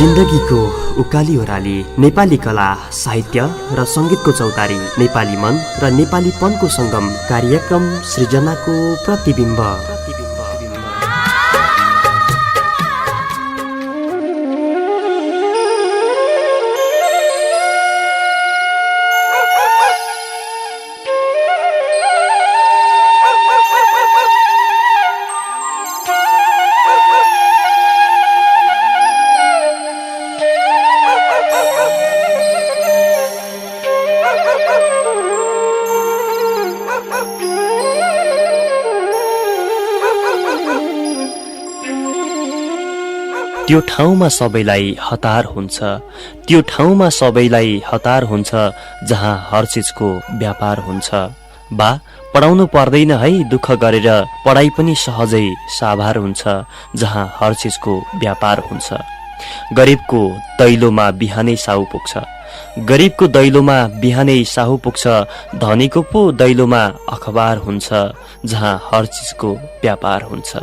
जिन्दगीको उकाली ओह्राली नेपाली कला साहित्य र संगीतको चौतारी नेपाली मन र नेपालीपनको संगम कार्यक्रम सृजनाको प्रतिबिम्ब। त्यो ठाउँमा सबैलाई हतार हुन्छ, त्यो ठाउँमा सबैलाई हतार हुन्छ जहाँ हर चीजको व्यापार हुन्छ। बा पढाउनु पर्दैन है दुःख गरेर, पढाइ पनि सहजै साभार हुन्छ जहाँ हर चीजको व्यापार हुन्छ। गरिबको दैलोमा बिहानै साहु पुग्छ, गरिबको दैलोमा बिहानै साहु पुग्छ, धनीको पो दैलोमा अखबार हुन्छ जहाँ हर चीजको व्यापार हुन्छ।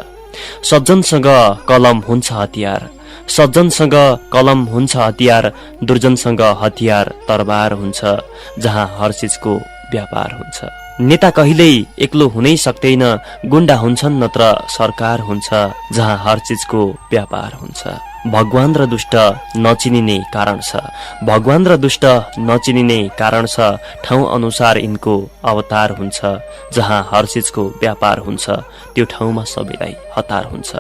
सज्जनसँग कलम हुन्छ हतियार, सज्जनसँग कलम हुन्छ हतियार, दुर्जनसँग हतियार तरबार हुन्छ जहाँ हर चीजको व्यापार हुन्छ। नेता कहिल्यै एक्लो हुनै सक्दैन, गुण्डा हुन्छन् नत्र सरकार हुन्छ जहाँ हर चीजको व्यापार हुन्छ। भगवान र दुष्ट नचिनिने कारण छ, भगवान र दुष्ट नचिनिने कारण छ, ठाउँ अनुसार यिनको अवतार हुन्छ जहाँ हर चीजको व्यापार हुन्छ। त्यो ठाउँमा सबैलाई हतार हुन्छ।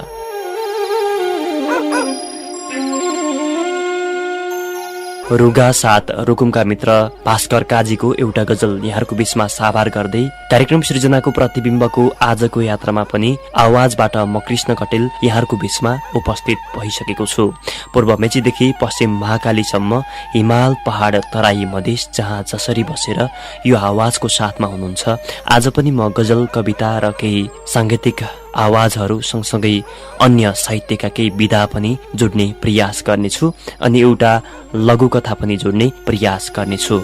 रुगा साथ रुकुमका मित्र भास्कर काजीको एउटा गजल यहाँहरूको बीचमा साभार गर्दै कार्यक्रम सृजनाको प्रतिबिम्बको आजको यात्रामा पनि आवाजबाट म कृष्ण कटेल यहाँहरूको बीचमा उपस्थित भइसकेको छु। पूर्व मेचीदेखि पश्चिम महाकालीसम्म हिमाल पहाड तराई मधेस जहाँ जसरी बसेर यो आवाजको साथमा हुनुहुन्छ, आज पनि म गजल कविता र केही सांगीतिक आवाजहरू सँगसँगै अन्य साहित्यका केही विधा पनि जोड्ने प्रयास गर्नेछु अनि एउटा लघुकथा पनि जोड्ने प्रयास गर्नेछु।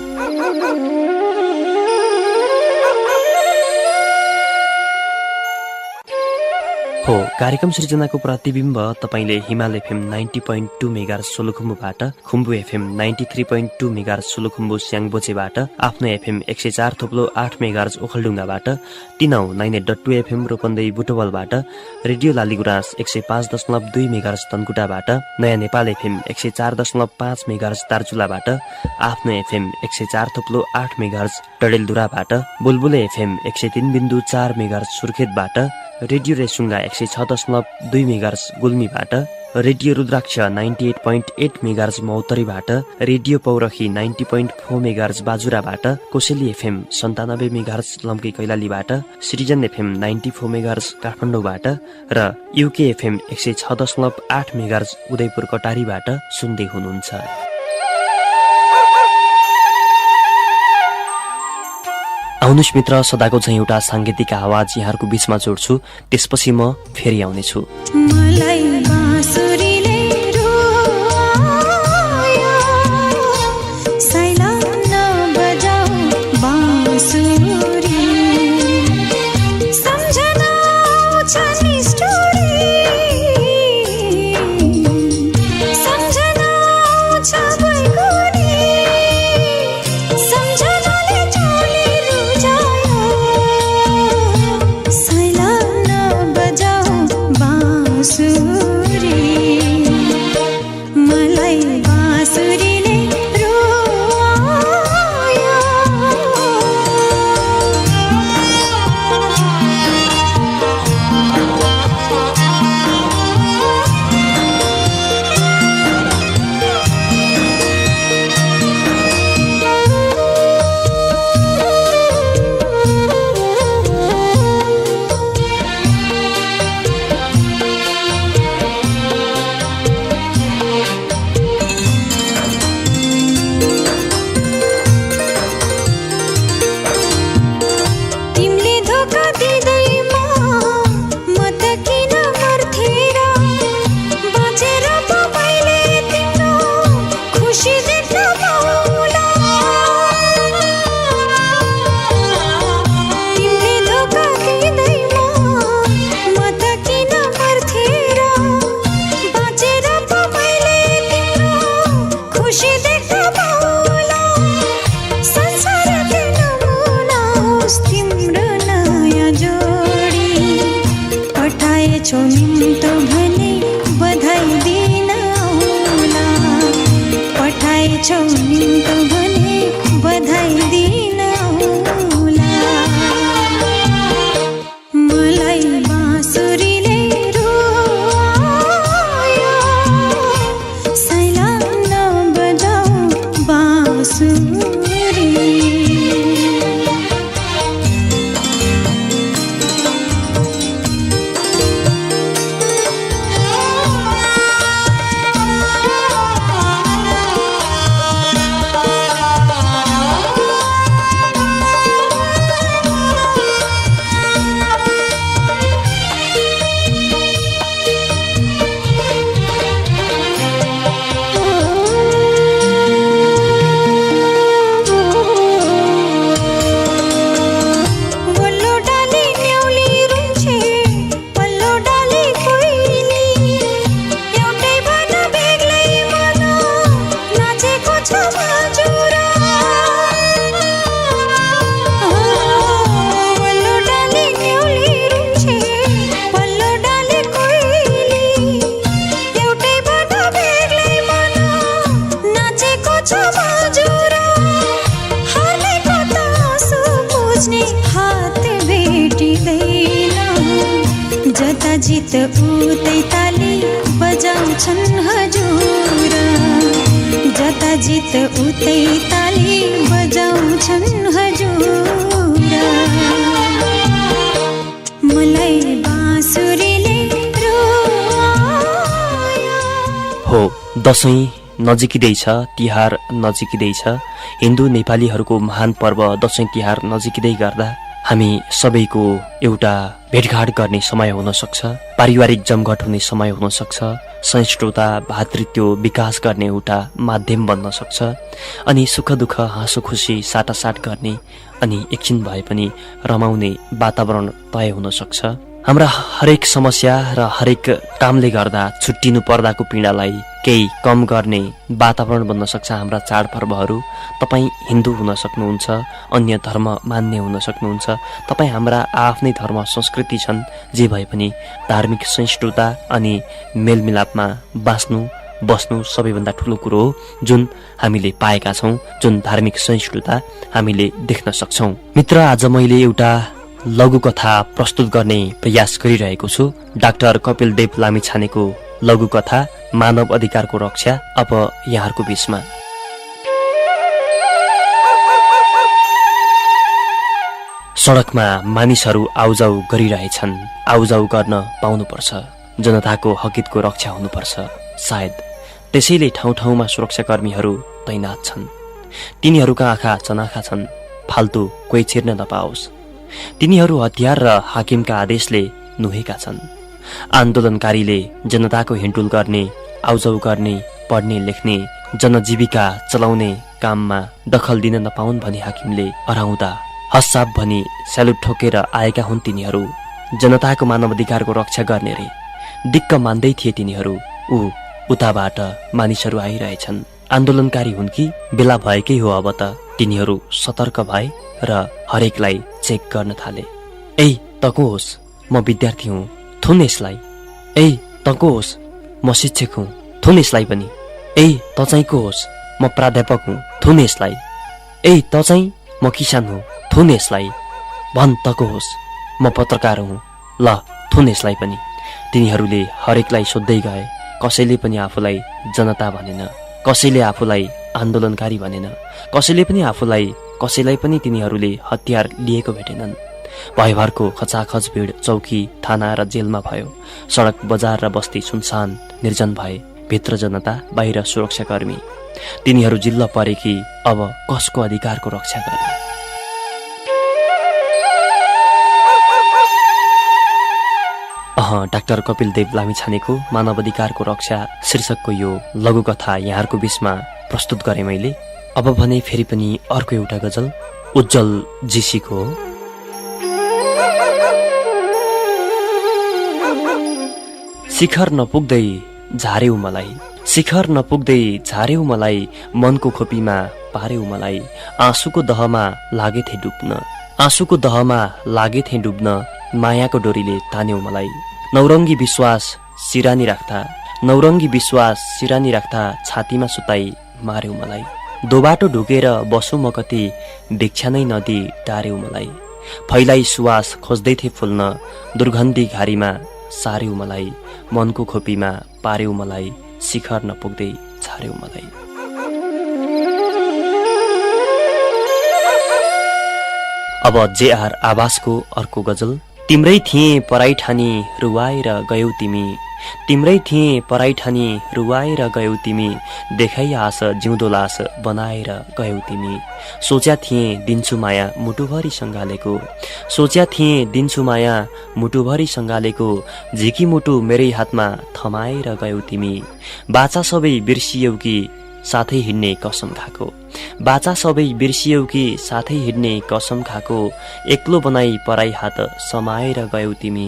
हो कार्यक्रम सृजनाको प्रतिबिम्ब तपाईले हिमाल एफएम 90.2 मेगाहर्ज सोलुखुम्बुबाट, खुम्बु एफएम 93.2 मेगाहर्ज सोलुखुम्बु स्याङबोचेबाट, आफ्नो एफएम 104.8 मेगाहर्ज ओखलढुङ्गाबाट, टिनाउ 98.2 एफएम रूपन्देही बुटवलबाट, रेडियो लालीगुराँस 105.2 मेगाहर्ज तनकुटाबाट, नयाँ नेपाल एफएम 104.5 मेगाहर्ज दार्चुलाबाट, आफ्नो एफएम 104.8 मेगाहर्ज डडेलधुराबाट, बुलबुले एफएम 103.4 मेगाहर्ज सुर्खेतबाट, रेडियो रेसुङ्गा 106.2 मेगाहर्ज गुल्मीबाट, रेडियो रुद्राक्ष 98.8 मेगाहर्ज मौतरीबाट, रेडियो पौरखी 90.4 मेगाहर्ज बाजुराबाट, कोसेली एफएम 97 मेगाहर्ज लम्की कैलालीबाट, सृजन एफएम 94 मेगाहर्ज काठमाडौँबाट र युके एफएम 106.8 मेगाहर्ज उदयपुर कटारीबाट सुन्दै हुनुहुन्छ। आउनुस् मित्र, सदाको चाहिँ एउटा सांगीतिक आवाज यहाँहरूको बीचमा जोड्छु, त्यसपछि म फेरि आउनेछु। सूरी पठाएछौ निम्तो भने बधाई दिन आउला, पठाएछौ निम्तो भने बधाई दिन आउला। मलाई बाँसुरीले रुवायो, साइला नबजाऊ बाँसुरी। जता जित उतै ताली बजाउँछन् हजुर, जता जित उतै ताली बजाउँछन् हजुर। मलाई बाँसुरीले रुवायो। हो, दशैं नजिकिँदैछ, तिहार नजिकिँदैछ। हिन्दू नेपालीहरूको महान पर्व दशैं तिहार नजिकिँदै गर्दा हामी सबैको एउटा भेटघाट गर्ने समय हुन सक्छ, पारिवारिक जमघट हुने समय हुन सक्छ, सहिष्णुता भातृत्व विकास गर्ने एउटा माध्यम बन्न सक्छ, अनि सुख दुःख हाँसो खुसी साटासाट गर्ने अनि एकछिन भए पनि रमाउने वातावरण तय हुन सक्छ। हाम्रा हरेक समस्या र हरेक कामले गर्दा छुट्टिनु पर्दाको पीडालाई केही कम गर्ने वातावरण बन्न सक्छ हाम्रा चाडपर्वहरू। तपाईँ हिन्दू हुन सक्नुहुन्छ, अन्य धर्म मान्ने हुन सक्नुहुन्छ, तपाईँ हाम्रा आफ्नै धर्म संस्कृति छन्, जे भए पनि धार्मिक सहिष्णुता अनि मेलमिलापमा बाँच्नु बस्नु सबैभन्दा ठुलो कुरो हो, जुन हामीले पाएका छौँ, जुन धार्मिक सहिष्णुता हामीले देख्न सक्छौँ। मित्र, आज मैले एउटा लघुकथा प्रस्तुत गर्ने प्रयास गरिरहेको छु। डाक्टर कपिल देव लामिछानेको लघुकथा मानव अधिकारको रक्षा अब यहाँहरूको बीचमा। सडकमा मानिसहरू आउजाउ गरिरहेछन्, आउजाउ गर्न पाउनुपर्छ, जनताको हकितको रक्षा हुनुपर्छ। सायद त्यसैले ठाउँ ठाउँमा सुरक्षाकर्मीहरू तैनात छन्। तिनीहरूका आँखा चनाखा छन्, फाल्तु कोही छिर्न नपाओस्। तिनीहरू हतियार र हाकिमका आदेशले नुहेका छन्। आन्दोलनकारीले जनताको हिँडुल गर्ने, आउजाउ गर्ने, पढ्ने लेख्ने, जनजीविका चलाउने काममा दखल दिन नपाउन् भनी हाकिमले हराउँदा हस्साब भनी स्यालुट ठोकेर आएका हुन् तिनीहरू। जनताको मानवाधिकारको रक्षा गर्ने रे दिक्क मान्दै थिए तिनीहरू। उताबाट मानिसहरू आइरहेछन्। आन्दोलनकारी हुन् कि बेला भएकै हो अब त। तिनीहरू सतर्क भए र हरेकलाई चेक गर्न थाले। ए तको होस्, म विद्यार्थी हुँ, थुन यसलाई। ए तको होस्, म शिक्षक हुँ, थुन यसलाई पनि। ए त चाहिँ को होस्, म प्राध्यापक हुँ, थुन यसलाई। ए त चाहिँ म किसान हुँ, थुन यसलाई। भन तको होस्, म पत्रकार हुँ, ल थुन यसलाई पनि। तिनीहरूले हरेकलाई सोध्दै गए। कसैले पनि आफूलाई जनता भनेन, कसैले आफूलाई आन्दोलनकारी भनेन, कसैलाई पनि तिनीहरूले हतियार लिएको भेटेनन्। भयभरको खचाखच भिड चौकी, थाना र जेलमा भयो। सडक बजार र बस्ती सुनसान निर्जन भए। भित्र जनता, बाहिर सुरक्षाकर्मी। तिनीहरू जिल्ल परे कि अब कसको अधिकारको रक्षा गर्ने। डाक्टर कपिल देव लामिछानेको मानव अधिकारको रक्षा शीर्षकको यो लघुकथा यहाँहरूको बीचमा प्रस्तुत गरेँ मैले। अब भने फेरि पनि अर्को एउटा गजल उज्जवल जीसीको। शिखर नपुग्दै झार्यौ मलाई, शिखर नपुग्दै झार्यौ मलाई, मनको खोपीमा पार्यौ मलाई। आँसुको दहमा लागेथे डुब्न, आँसुको दहमा लागेथे डुब्न, मायाको डोरीले तान्यौ मलाई। नौरङ्गी विश्वास सिरानी राख्दा, नौरङ्गी विश्वास सिरानी राख्दा छातीमा सुताई मार्यौ मलाई। दोबाटो ढुकेर बसु म कति, भिक्षा नै नदी टार्यौ मलाई। फैलाई सुवास खोज्दै थिए फुल्न, दुर्गन्धी घारीमा सार्यौ मलाई। मनको खोपीमा पार्यौ मलाई, शिखर नपुग्दै छार्यौ मलाई। अब JR आवासको अर्को गजल। तिम्रै थिए पराई ठानी रुवाएर गयौ तिमी, तिम्रै थिए पराई ठानी रुवाएर गयौ तिमी, देखाइ आस जिउँदो लास बनाएर गयौ तिमी। सोच्या थिए दिन्छु माया मुटुभरि सँगालेको, सोच्या थिए दिन्छु माया मुटुभरि सँगालेको, झिकी मुटु मेरै हातमा थमाएर गयौ तिमी। बाचा सबै बिर्सियौ कि साथै हिँड्ने कसम खाको, बाचा सबै बिर्सियौ कि साथै हिँड्ने कसम खाको, एक्लो बनाई पराई हात समाएर गयौ तिमी।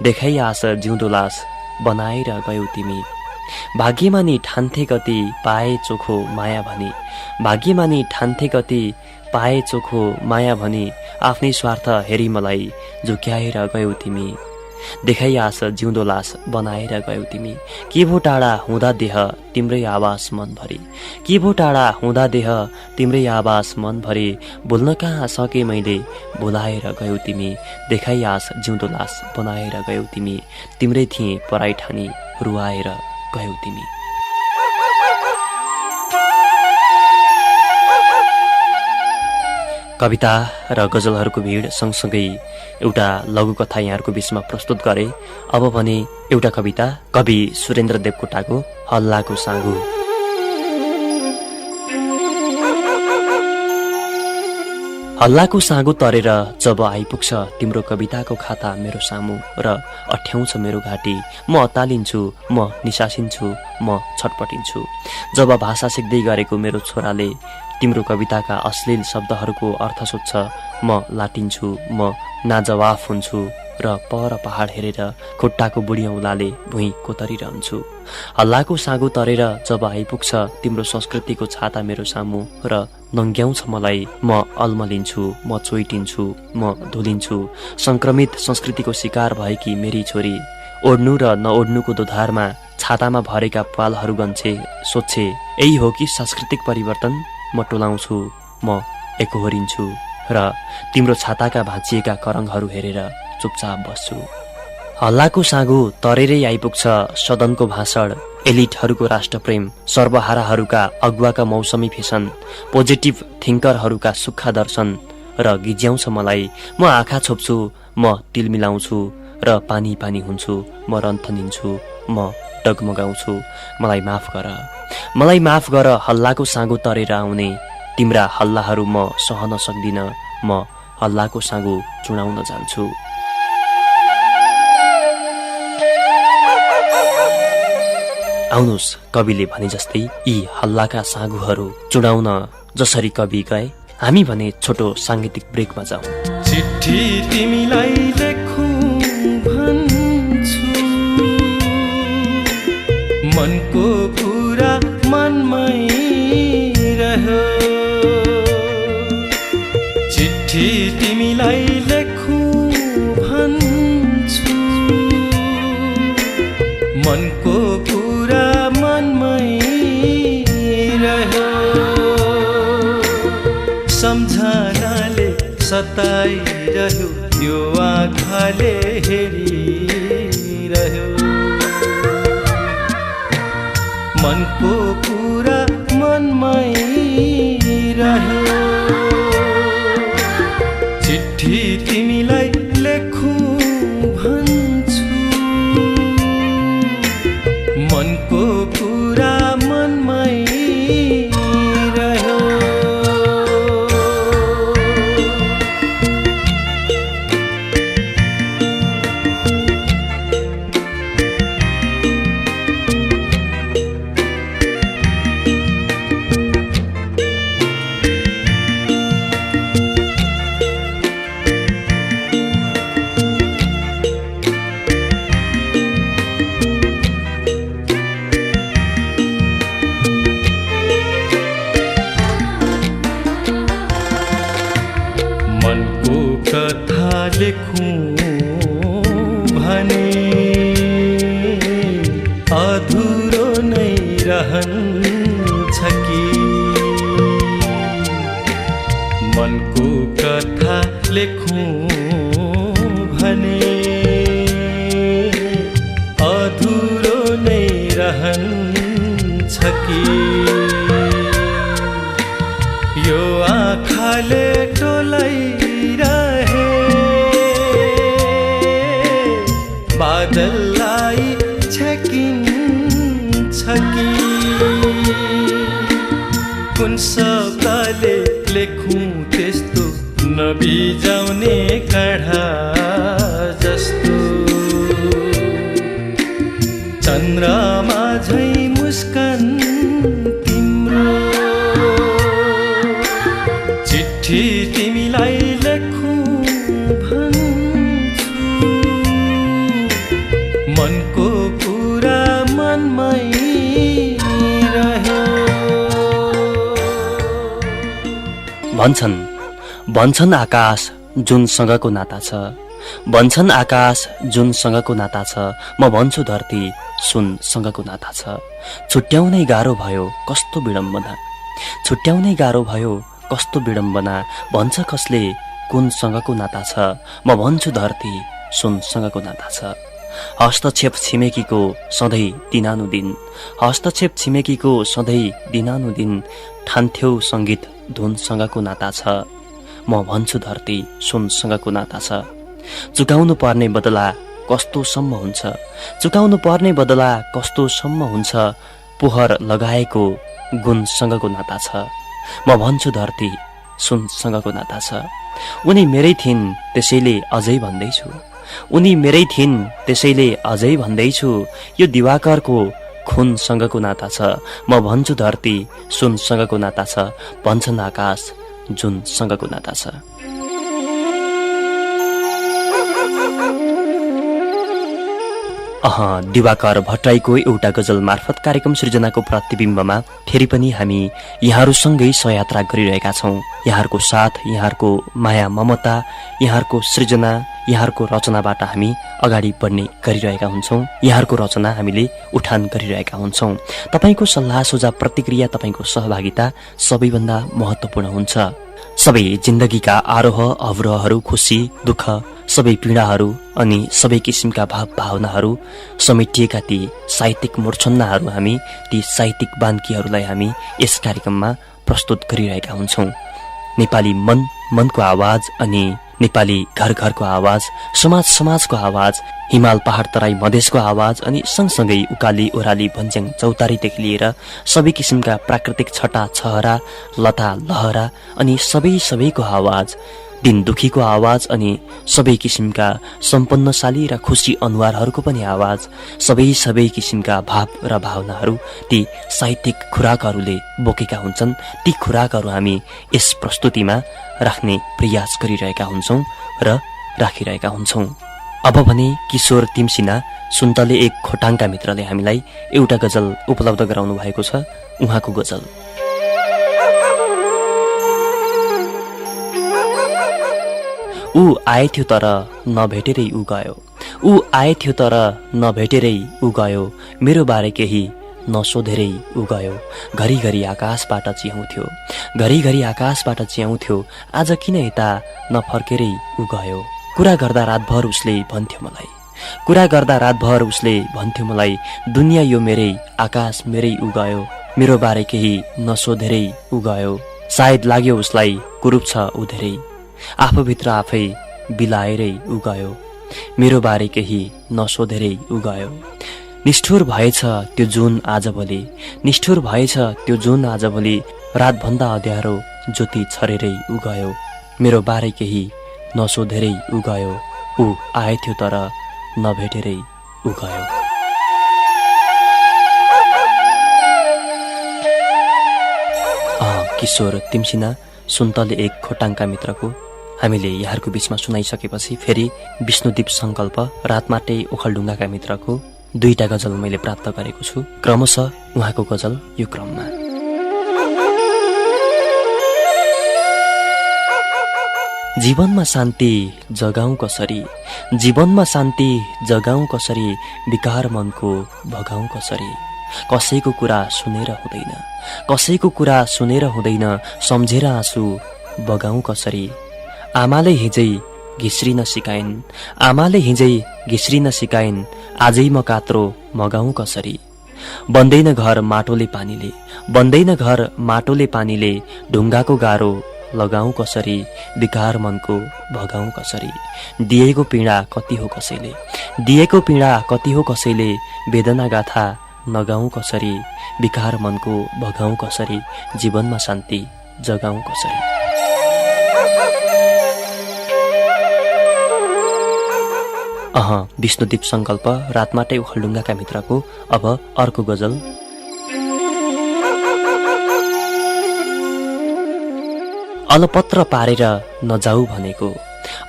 देखाइ आस जिउँदो लास बनाएर गयौ तिमी। भाग्यमानी ठान्थे कति पाए चोखो माया भनी, भाग्यमानी ठान्थे कति पाए चोखो माया भनी, आफ्नै स्वार्थ हेरी मलाई झुक्याएर गयौ तिमी। देखाइ आस जिउँदो लास बनाएर गयौ तिमी। के भो टाढा हुँदा देह तिम्रै आवाज मनभरि, के भो टाढा हुँदा देह तिम्रै आवाज मनभरि, भुल्न कहाँ सके मैले भुलाएर गयौ तिमी। देखाइ आस जिउँदो लास बनाएर गयौ तिमी। तिम्रै थिए पराई ठानी रुवाएर गयौ तिमी। कविता र गजलहरूको भिड सँगसँगै एउटा लघुकथा यहाँहरूको बीचमा प्रस्तुत गरे। अब भने एउटा कविता कवि सुरेन्द्र देवकोटाको हल्लाको साँगो। हल्लाको साँगो तरेर जब आइपुग्छ तिम्रो कविताको खाता मेरो सामु र अठ्याउँछ मेरो घाँटी, म अतालिन्छु, म निसासिन्छु, म छटपटिन्छु। जब भाषा सिक्दै गरेको मेरो छोराले तिम्रो कविताका अश्लील शब्दहरूको अर्थ सोध्छ, म लाटिन्छु, म नाजवाफ हुन्छु र पर पहाड हेरेर खुट्टाको बुढी औँलाले भुइँ कोतरिरहन्छु। हल्लाको साँगो तरेर जब आइपुग्छ तिम्रो संस्कृतिको छाता मेरो सामु र नङ्ग्याउँछ मलाई, म अल्मलिन्छु, म चोइटिन्छु, म धुलिन्छु। संक्रमित संस्कृतिको शिकार भएकी मेरी छोरी ओढ्नु र नओढ्नुको दोधारमा छातामा भरेका पालहरू गन्छे, सोध्छे यही हो कि सांस्कृतिक परिवर्तन। म टोलाउँछु, म एकोहोरिन्छु र तिम्रो छाताका भाँचिएका करङहरू हेरेर चुपचाप बस्छु। हल्लाको साँगो तरेरै आइपुग्छ सदनको भाषण, एलिटहरूको राष्ट्रप्रेम, सर्वहाराहरूका अगुवाका मौसमी फेसन, पोजिटिभ थिङ्करहरूका सुक्खा दर्शन र गिज्याउँछ मलाई। म आँखा छोप्छु, म तिल मिलाउँछु र पानी पानी हुन्छु, म रन्थनिन्छु, म डगमगाउँछु। मलाई माफ गर, मलाई माफ गर हल्लाको साँगो तरेर आउने, तिम्रा हल्लाहरू म सहन सक्दिन, म हल्लाको साँगो चुडाउन जान्छु। आउनुहोस् कविले भने जस्तै यी हल्लाका साँगोहरू चुडाउन जसरी कवि गए, हामी भने छोटो साङ्गीतिक ब्रेकमा जाउँ। चिठी तिमीलाई लेखौँ भन्छु, मनको कुरा मनमै रह्यो। चिठी तिमीलाई लेखौँ भन्छु, मनको कुरा मनमै रह्यो। सम्झनाले सताइरह्यो, त्यो आँखाले हेरिरह्यो। मनको कुरा मनमै रह्यो। चिठी तिमीलाई लेखौँ भन्छु, मनको कुरा मनमै रह्यो। छेकिन्छ कि कुन शब्दले लेखौँ त्यस्तो नबिजाउने काढा जस्तो चन्द्रमा झै मुस्कान तिम्रो चिठी तिमीलाई लेखौँ भन्छु मनको कुरा मनमै रह्यो भन्छन् आकाश जुनसँगको नाता छ भन्छन् आकाश जुनसँगको नाता छ म भन्छु धरती सुनसँगको नाता छ छुट्याउनै गाह्रो भयो कस्तो विडम्बना छुट्याउनै गाह्रो भयो कस्तो विडम्बना भन्छ कसले कुनसँगको नाता छ म भन्छु धरती सुनसँगको नाता छ हस्तक्षेप छिमेकीको सधैँ दिनानुदिन हस्तक्षेप छिमेकीको सधैँ दिनानुदिन ठान्थ्यौ सङ्गीत धुनसँगको नाता छ म भन्छु धरती सुनसँगको नाता छ चुकाउनु पर्ने बदला कस्तोसम्म हुन्छ चुकाउनु पर्ने बदला कस्तोसम्म हुन्छ पोहर लगाएको गुणसँगको नाता छ म भन्छु धरती सुनसँगको नाता छ उनी मेरै थिइन् त्यसैले अझै भन्दैछु उनी मेरै थिइन् त्यसैले अझै भन्दैछु यो दिवाकरको खुनसँगको नाता छ म भन्छु धरती सुनसँगको नाता छ भन्छन् आकाश जुनसँगको नाता छ दिवाकर भट्टराईको एउटा गजल मार्फत कार्यक्रम सृजनाको प्रतिबिम्बमा फेरि पनि हामी यहाँहरूसँगै सहयात्रा गरिरहेका छौं यहाँहरूको साथ यहाँहरूको माया ममता यहाँहरूको सृजना यहाँहरूको रचनाबाट हामी अगाडि बढ्ने गरिरहेका हुन्छौं यहाँहरूको रचना हामीले उठान गरिरहेका हुन्छौं तपाईको सल्लाह सुझाव प्रतिक्रिया तपाईको सहभागिता सबैभन्दा महत्त्वपूर्ण हुन्छ सबै जिन्दगीका आरोह अवरोहहरू खुशी दुःख सबै पीडाहरू अनि सबै किसिमका भाव भावनाहरू समेटिएका ती साहित्यिक मूर्छन्नाहरू हामी ती साहित्यिक बान्कीहरूलाई हामी यस कार्यक्रममा प्रस्तुत गरिरहेका हुन्छौं नेपाली मन मनको आवाज अनि नेपाली घर घरको आवाज समाज समाजको आवाज हिमाल पहाड तराई मधेसको आवाज अनि सँगसँगै उकाली ओह्राली भन्ज्याङ चौतारीदेखि लिएर सबै किसिमका प्राकृतिक छटा छहरा लता लहरा अनि सबैको आवाज दिन दुखीको आवाज अनि सबै किसिमका सम्पन्नशाली र खुशी अनुहारहरूको पनि आवाज सबै किसिमका भाव र भावनाहरू ती साहित्यिक खुराकहरूले बोकेका हुन्छन् ती खुराकहरू हामी यस प्रस्तुतिमा राख्ने प्रयास गरिरहेका हुन्छौं र राखिरहेका हुन्छौं अब भने किशोर तिमसिना सुन्तले एक खोटाङका मित्रले हामीलाई एउटा गजल उपलब्ध गराउनु भएको छ उहाँको गजल ऊ आएथ्यो तर नभेटेरै ऊ गयो ऊ आएथ्यो तर नभेटेरै ऊ गयो मेरो बारे केही नसोधेरै ऊ गयो घरिघरि आकाशबाट च्याउँथ्यो घरिघरि आकाशबाट च्याउँथ्यो आज किन यता नफर्केरै ऊ गयो कुरा गर्दा रातभर उसले भन्थ्यो मलाई दुनिया यो मेरै आकाश मेरै ऊ गयो मेरो बारे केही नसोधेरै ऊ गयो सायद लाग्यो उसलाई कुरूप छ ऊ धेरै आफूभित्र आफै बिलाएरै ऊ गयो मेरो बारे केही नसोधेरै ऊ गयो निष्ठुर भएछ त्यो जुन आजभोलि निष्ठुर भएछ त्यो जुन आजभोलि रातभन्दा अँध्यारो ज्योति छरेरै ऊ गयो मेरो बारे केही नसोधेरै ऊ गयो ऊ आएथ्यो तर नभेटेरै ऊ गयो किशोर तिमसिना सुन्तले एक खोटाङका मित्रको हामीले यहाँहरूको बीचमा सुनाइसकेपछि फेरि विष्णुदीप संकल्प रातमाटे ओखलढुङ्गाका मित्रको दुईटा गजल मैले प्राप्त गरेको छु क्रमशः उहाँको गजल यो क्रममा जीवनमा शान्ति जगाउँ कसरी जीवनमा शान्ति जगाउँ कसरी विकार मनको भगाउँ कसरी कसैको कुरा सुनेर हुँदैन सम्झेर आँसु बगाउँ कसरी आमाले हिजै घिस्रिन सिकाइन् आजै म कात्रो मगाउँ कसरी बन्दैन घर माटोले पानीले ढुङ्गाको गाह्रो लगाऊ कसरी, विकार मनको भगाऊ कसरी। दिएको पीडा कति हो कसैले, दिएको पीडा कति हो कसैले, वेदना गाथा नगाऊ कसरी, विकार मनको भगाऊ कसरी, जीवनमा शान्ति जगाऊ कसरी। विष्णुदीप संकल्प रातमाटे ओखलढुङ्गाका मित्रको अब अर्को गजल। अलपत्र पारेर नजाऊ भनेको,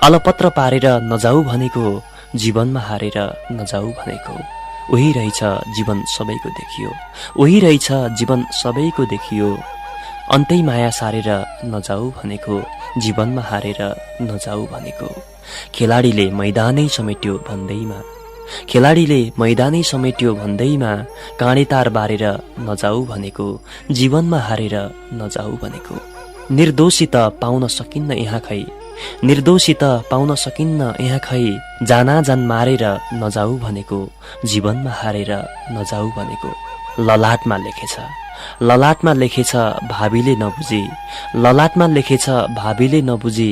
अलपत्र पारेर नजाऊ भनेको, जीवनमा हारेर नजाऊ भनेको। उही रहेछ जीवन सबैको देखियो, उही रहेछ जीवन सबैको देखियो। अन्तै माया सारेर नजाऊ भनेको, जीवनमा हारेर नजाऊ भनेको। खेलाडीले मैदानै समेट्यो भन्दैमा, खेलाडीले मैदानै समेट्यो भन्दैमा, काँडे तार बारेर नजाऊ भनेको, जीवनमा हारेर नजाऊ भनेको। निर्दोषित पाउन सकिन्न यहाँ खै, निर्दोषित पाउन सकिन्न यहाँ खै, जानाजान मारेर नजाऊ भनेको, जीवनमा हारेर नजाऊ भनेको। ललाटमा लेखेछ, ललाटमा लेखेछ भावीले नबुझी, ललाटमा लेखेछ भावीले नबुझी,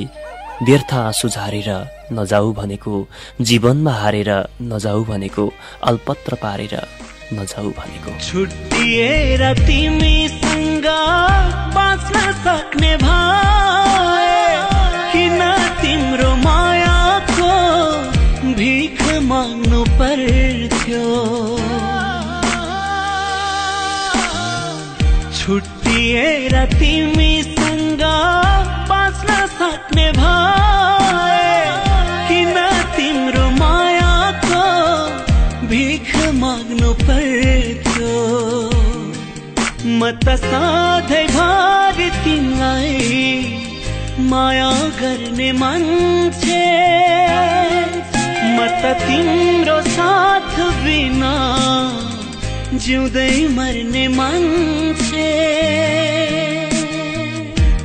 व्यर्थ आँसु झारेर नजाऊ भनेको, जीवनमा हारेर नजाऊ भनेको, अल्पत्र पारेर नजाऊ भनेको। छुट्टिएर तिमीसँग बाँच्न सक्ने भए, किन तिम्रो मायाको भिख माग्नु पर्थ्यो। छुट्टिएर तिमीसँग बाँच्न सक्ने भए, किन तिम्रो मायाको भिख माग्नु पर्थ्यो। म त सधैँभरि तिमीलाई माया गर्ने मान्छे, म त तिम्रो साथ बिना जिउँदै मर्ने मान्छे।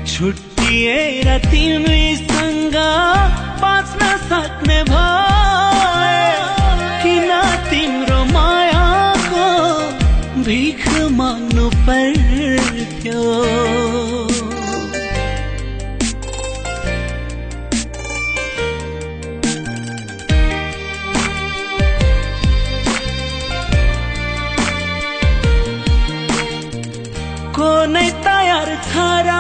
छुट्टिएर तिमीसँग बाँच्न सक्ने भए, किन तिम्रो मायाको भिख माग्नु पर्थ्यो। कुनै तयार छ र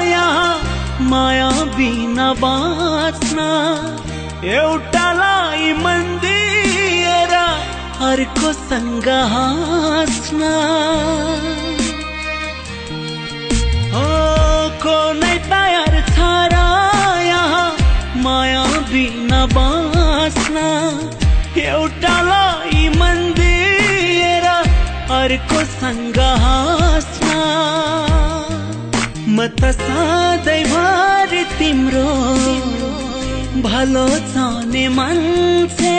यहाँ माया बिना बाँच्न, एउटालाई मन दिएर अर्को सँग हाँस्न। कुनै तयार छ र यहाँ माया बिना बाँच्न, एउटालाई मन दिएर अर्को सँग हाँस्न। म त सधैँभरि तिम्रो भलो चाहने मान्छे,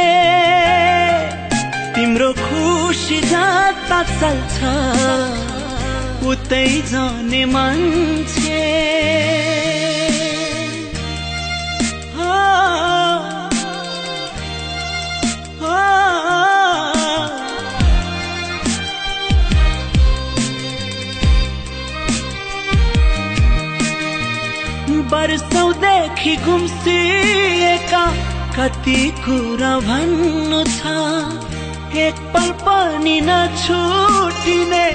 तिम्रो खुसी जता चल्छ उतै जाने मान्छे। वर्षौंदेखि गुम्सिएका कति कुरा भन्नु छ, एक पल पनि नछुटिने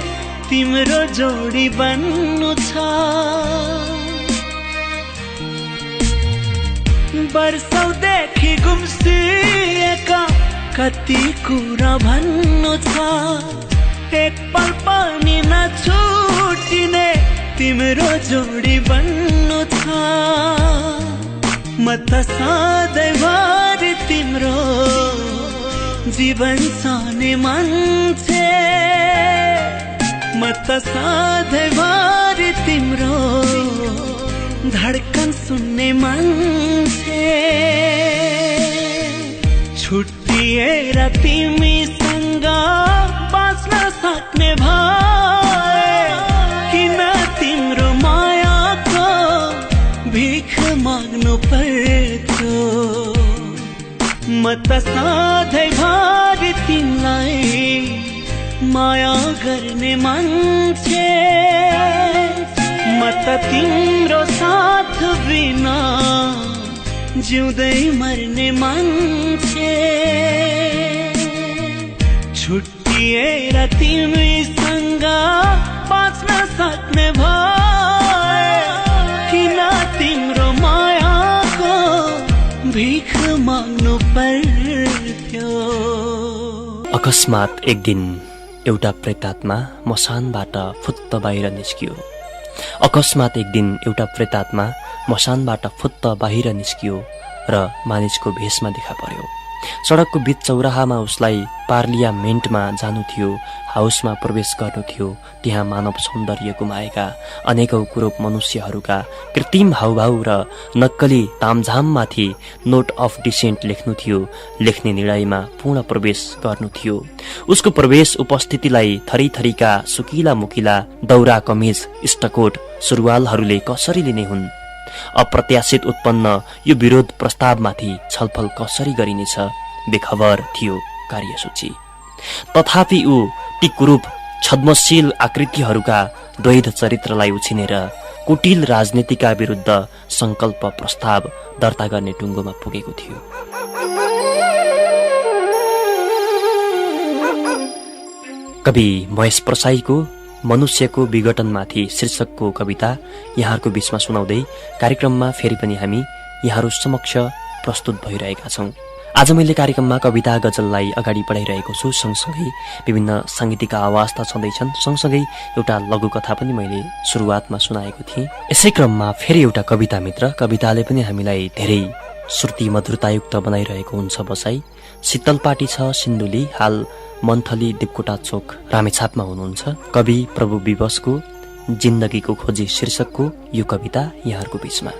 तिम्रो जोडी बन्नु छ। वर्षौंदेखि गुम्सिएका कति कुरा भन्नु छ, एक पल पनि नछुटिने तिम्रो जोडी बन्नु छ। म त सधैँभरि तिम्रो जीवन चाहने मान्छे, म त सधैँभरि तिम्रो धडकन सुन्ने मान्छे। छुट्टिएर तिमीसँग बाँच्न सक्ने भए, किन तिम्रो मायाको भिख माग्नु पर्थ्यो। म त सधैँभरि तिमीलाई माया गर्ने मान्छे, म त तिम्रो तिम्रो साथ बिना जिउँदै मर्ने मान्छे छुट्टिएर तिमीसँग बाँच्न सक्ने भए किन तिम्रो मायाको भिख माग्नु पर्थ्यो। अकस्मात एक दिन एउटा प्रेतात्मा मसानबाट फुत्त बाहिर निस्कियो। अकस्मात एक दिन एउटा प्रेतात्मा मसानबाट फुत्त बाहिर निस्कियो र मानिसको भेषमा देखा पर्यो। सडकको बीच चौराहामा उसलाई पार्लियामेन्टमा जानु थियो, हाउसमा प्रवेश गर्नु थियो। त्यहाँ मानव सौन्दर्य गुमाएका अनेकौं कुरूप मनुष्यहरूका कृत्रिम हाउभाउ र नक्कली तामझाममाथि नोट अफ डिसेन्ट लेख्नु थियो। लेख्ने निर्णयमा पूर्ण प्रवेश गर्नु थियो। उसको प्रवेश उपस्थितिलाई थरीथरीका सुकिला मुकिला दौरा कमिज इष्टकोट सुरुवालहरूले कसरी लिने हुन्? अप्रत्याशित उत्पन्न यो विरोध प्रस्तावमाथि छलफल कसरी गरिनेछ? बेखबर थियो कार्यसूची। तथापि ऊ ती कुरूप छद्मशील आकृतिहरूका द्वैध चरित्रलाई उछिनेर कुटिल राजनीतिका विरुद्ध संकल्प प्रस्ताव दर्ता गर्ने टुङ्गोमा पुगेको थियो। कवि महेश प्रसाईको मनुष्यको विघटनमाथि शीर्षकको कविता यहाँहरूको बीचमा सुनाउँदै कार्यक्रममा फेरि पनि हामी यहाँहरू समक्ष प्रस्तुत भइरहेका छौं। आज मैले कार्यक्रममा कविता गजललाई अगाडि बढाइरहेको छु। सँगसँगै विभिन्न साङ्गीतिक आवाज त छँदैछन्, सँगसँगै एउटा लघुकथा पनि मैले सुरुवातमा सुनाएको थिएँ। यसै क्रममा फेरि एउटा कविता मित्र, कविताले पनि हामीलाई धेरै श्रुति मधुरतायुक्त बनाइरहेको हुन्छ। बसाई शीतलपाटी छ सिन्धुली, हाल मन्थली देवकोटा चोक रामेछापमा हुनुहुन्छ। कवि प्रभु विवशको जिन्दगीको खोजी शीर्षकको यो कविता यहाँहरूको बीचमा।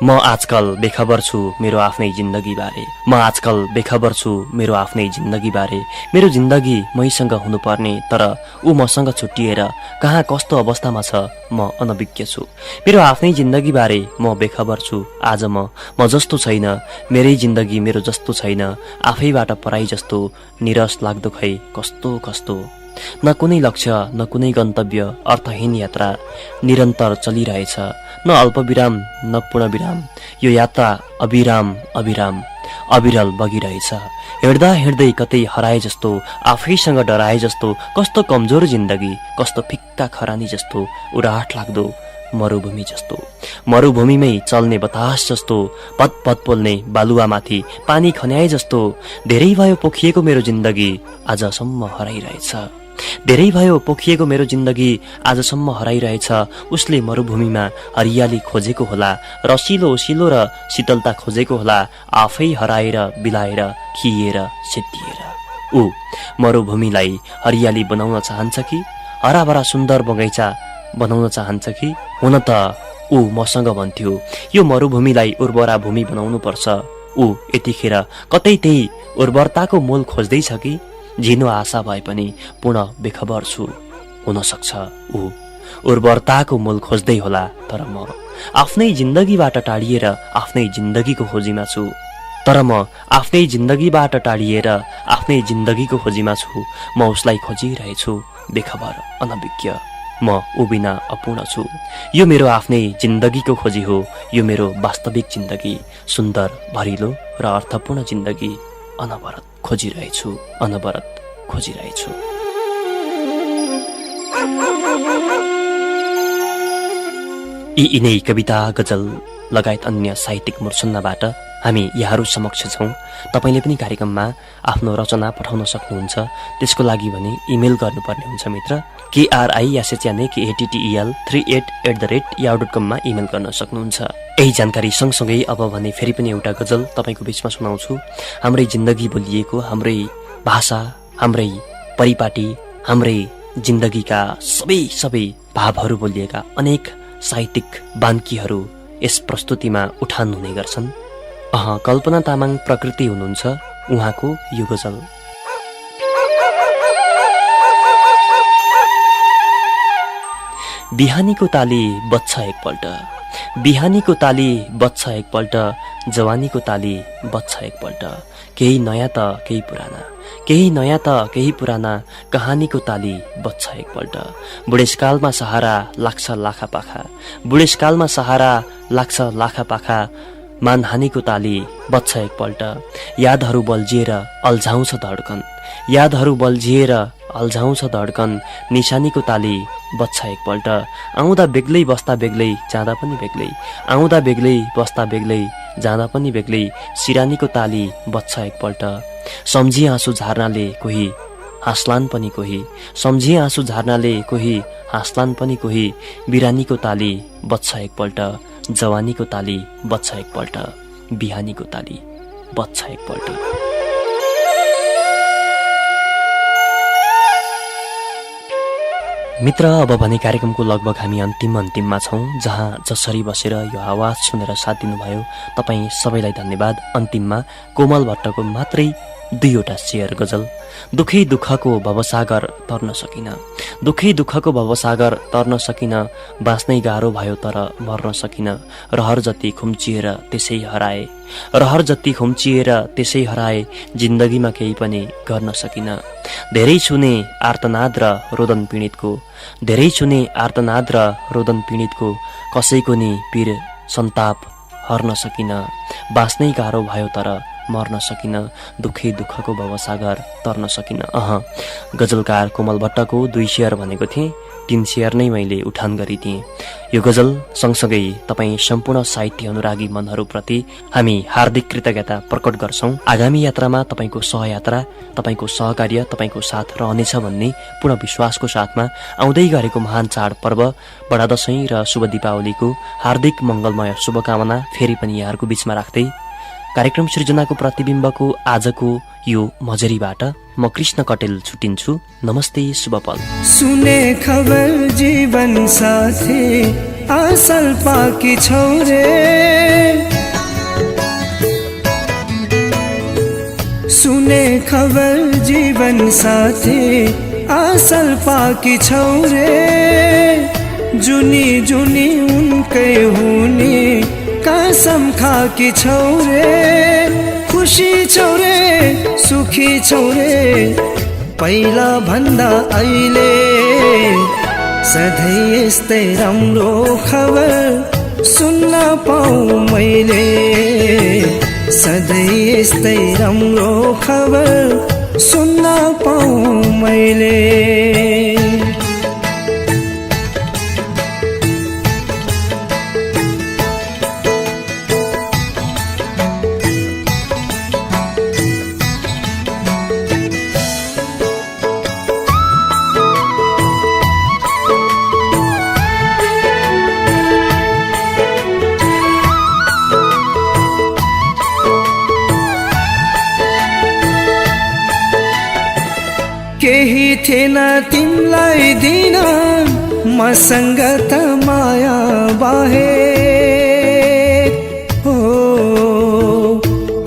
म आजकल बेखबर छु मेरो आफ्नै जिन्दगी बारे। म आजकल बेखबर छु मेरो आफ्नै जिन्दगी बारे। मेरो जिन्दगी मैसँग हुनुपर्ने तर ऊ मसँग छुट्टिएर कहाँ कस्तो अवस्थामा छ म अनभिज्ञ छु। मेरो आफ्नै जिन्दगी बारे म बेखबर छु। आज म जस्तो छैन, मेरै जिन्दगी मेरो जस्तो छैन। आफैबाट पराई जस्तो निरस लाग्दो खै कस्तो कस्तो। न कुनै लक्ष्य न कुनै गन्तव्य, अर्थहीन यात्रा निरन्तर चलिरहेछ। न अल्पविराम न पूर्णविराम, यो यात्रा अविराम अविराम अविरल बगिरहेछ। हिँड्दा हिँड्दै कतै हराए जस्तो, आफैसँग डराए जस्तो। कस्तो कमजोर जिन्दगी, कस्तो फिक्का खरानी जस्तो, उराट लाग्दो मरुभूमि जस्तो। मरुभूमिमै चल्ने बतास जस्तो, पत पत पोल्ने बालुवामाथि पानी खन्याए जस्तो। धेरै भयो पोखिएको मेरो जिन्दगी आजसम्म हराइरहेछ। धेरै भयो पोखिएको मेरो जिन्दगी आजसम्म हराइरहेछ। उसले मरुभूमिमा हरियाली खोजेको होला, रसिलो ओसिलो र शीतलता खोजेको होला। आफै हराएर बिलाएर खिएर सिद्धिएर ऊ मरुभूमिलाई हरियाली बनाउन चाहन्छ कि हराभरा सुन्दर बगैँचा बनाउन चाहन्छ कि? हुन त ऊ मसँग भन्थ्यो यो मरुभूमिलाई उर्वरा भूमि बनाउनु पर्छ। ऊ यतिखेर कतै त्यही उर्वरताको मोल खोज्दैछ कि? झिनो आशा भए पनि पूर्ण बेखबर छु। हुन सक्छ ऊ उर्वरताको मोल खोज्दै होला, तर म आफ्नै जिन्दगीबाट टाढिएर आफ्नै जिन्दगीको खोजीमा छु। आफ्नै जिन्दगीबाट टाढिएर आफ्नै जिन्दगीको खोजीमा छु। म उसलाई खोजिरहेछु, बेखबर अनभिज्ञ। म ऊ बिना अपूर्ण छु। यो मेरो आफ्नै जिन्दगीको खोजी हो। यो मेरो वास्तविक जिन्दगी, सुन्दर भरिलो र अर्थपूर्ण जिन्दगी अनवरत खोजिरहेछु, अनवरत खोजिरहेछु। यिनै कविता गजल लगायत अन्य साहित्यिक मूर्छन्नाबाट हामी यहाँहरू समक्ष छौँ। तपाईँले पनि कार्यक्रममा आफ्नो रचना पठाउन सक्नुहुन्छ। त्यसको लागि भने इमेल गर्नुपर्ने हुन्छ मित्र। KRISHNAKATTEL38@yahoo.com मा इमेल गर्न सक्नुहुन्छ। यही जानकारी सँगसँगै अब भने फेरि पनि एउटा गजल तपाईँको बीचमा सुनाउँछु। हाम्रै जिन्दगी बोलिएको, हाम्रै भाषा, हाम्रै परिपाटी, हाम्रै जिन्दगीका सबै भावहरू बोलिएका अनेक साहित्यिक बान्कीहरू यस प्रस्तुतिमा उठान हुने गर्छन्। कल्पना तामाङ प्रकृति हुनुहुन्छ उहाँको यो गजल। बिहानीको ताली बज्छ एकपल्ट, बिहानीको ताली बज्छ एकपल्ट, जवानीको ताली बज्छ एकपल्ट। केही नयाँ त केही पुराना, केही नयाँ त केही पुराना, कहानीको ताली बज्छ एकपल्ट। बुढेसकालमा सहारा लाग्छ लाखा पाखा, बुढेसकालमा सहारा लाग्छ लाखा पाखा, मानहानीको ताली बज्छ एकपल्ट। यादहरू बल्झिएर अल्झाउँछ धड्कन, यादहरू बल्झिएर अल्झाउँछ धड्कन, निशानीको ताली बज्छ एकपल्ट। आउँदा बेग्लै बस्दा बेग्लै जाँदा पनि बेग्लै, आउँदा बेग्लै बस्दा बेग्लै जाँदा पनि बेग्लै, सिरानीको ताली बज्छ एकपल्ट। सम्झी आँसु झार्नाले कोही हाँस्लान् पनि कोही, सम्झी आँसु झार्नाले कोही हाँस्लान् पनि कोही, बिरानीको ताली बज्छ एकपल्ट। जवानीको ताली बज्छ एकपल्ट, बिहानीको ताली बज्छ एकपल्ट। मित्र, अब भने कार्यक्रमको लगभग हामी अन्तिममा छौँ, जहाँ जसरी बसेर यो आवाज सुनेर साथ दिनुभयो तपाईँ सबैलाई धन्यवाद। अन्तिममा कोमल भट्टको मात्रै 2वटा शेयर गजल। दुखै दुःखको भवसागर तर्न सकिन, दुखै दुःखको भवसागर तर्न सकिन, बाँच्नै गाह्रो भयो तर मर्न सकिन। रहर जति खुम्चिएर त्यसै हराए, रहर जति खुम्चिएर त्यसै हराए, जिन्दगीमा केही पनि गर्न सकिन। धेरै छुने आर्तनाद र रोदन पीडितको, धेरै छुने आर्तनाद र रोदन पीडितको, कसैको नि पीर सन्ताप हर्न सकिन। बाँच्नै गाह्रो भयो तर मर्न सकिन, दुखै दुःखको भवसागर तर्न सकिन। गजलकार कोमल भट्टको 2 शेयर भनेको थिएँ, 3 शेयर नै मैले उठान गरिदिएँ। यो गजल सँगसँगै तपाईँ सम्पूर्ण साहित्य अनुरागी मनहरूप्रति हामी हार्दिक कृतज्ञता प्रकट गर्छौँ। आगामी यात्रामा तपाईँको सहयात्रा, तपाईँको सहकार्य, तपाईँको साथ रहनेछ भन्ने पूर्ण विश्वासको साथमा आउँदै गरेको महान चाड पर्व बडा दशैं र शुभ दीपावलीको हार्दिक मङ्गलमय शुभकामना फेरि पनि यहाँहरूको बीचमा राख्दै कार्यक्रम सृजनाको प्रतिबिम्बको आजको यो मजरीबाट म कृष्ण कटेल छुटिन्छु। नमस्ते, शुभ पल। सुने खबर जीवन साथी असल पाकी छोरे, सुने खबर जीवन साथी असल पाकी छोरे, जुनी जुनी उनकै हुने कसम खाकी छोरे, खुशी छोरे सुखी छोरे पहिला भन्दा अहिले, सधैँ यस्तै राम्रो खबर सुन्न पाऊँ मैले, सधैँ यस्तै राम्रो खबर सुन्न पाऊँ मैले। केही थिएन तिमलाई दिन मसँग त माया बाहेक, हो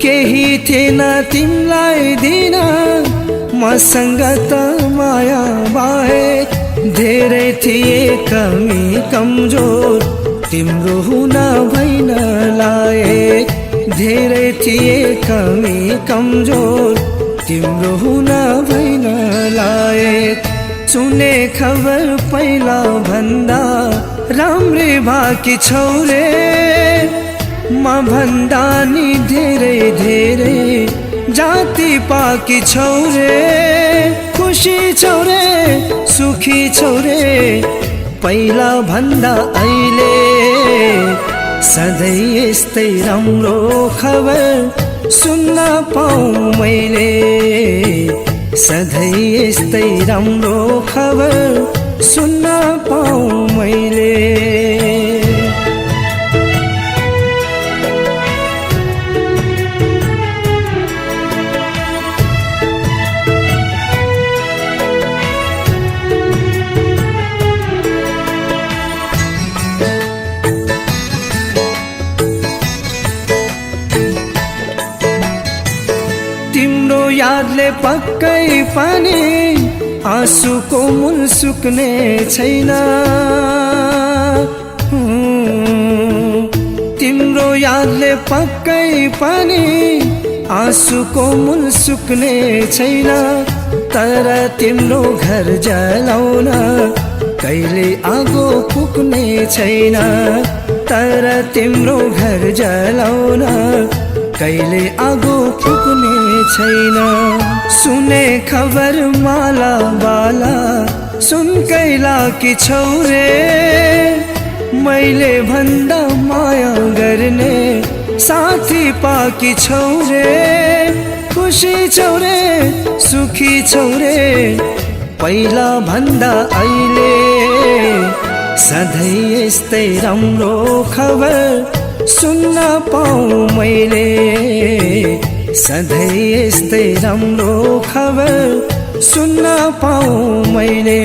केही थिएन तिमलाई दिन मसँग त माया बाहेक, धेरै थिए कमी कमजोर तिम्रो हुन भइन लायक, धेरै थिए कमी कमजोर तिम्रो हुन भइन लायक। सुने खबर पहिला भन्दा राम्रै भाकी छौरे, म भन्दा नि धेरै धेरै जाति पाकी छौरे, खुसी छौरे सुखी छौरे पहिला भन्दा अहिले, सधैँ यस्तै राम्रो खबर सुन्न पाऊँ मैले, सधैँ यस्तै राम्रो खबर सुन्न पाऊँ मैले। यादले पक्कै पनि आँसुको मूल सुक्ने छैन, तिम्रो यादले पक्कै पनि आँसुको मूल सुक्ने छैन। तर तिम्रो घर जलाउन कहिले आगो पुग्ने छैन। तर तिम्रो घर जलाउन कहिले आगो पुग्ने छैन। सुने खबर माला बाला सुन कैला कि छौरे, मैले भन्दा माया गर्ने साथी पाकी छौरे। खुसी छौरे सुखी छौरे पहिला भन्दा अहिले। सधैँ यस्तै राम्रो खबर सुन्न पाऊँ मैले। सधैँ यस्तै राम्रो खबर सुन्न पाऊँ मैले।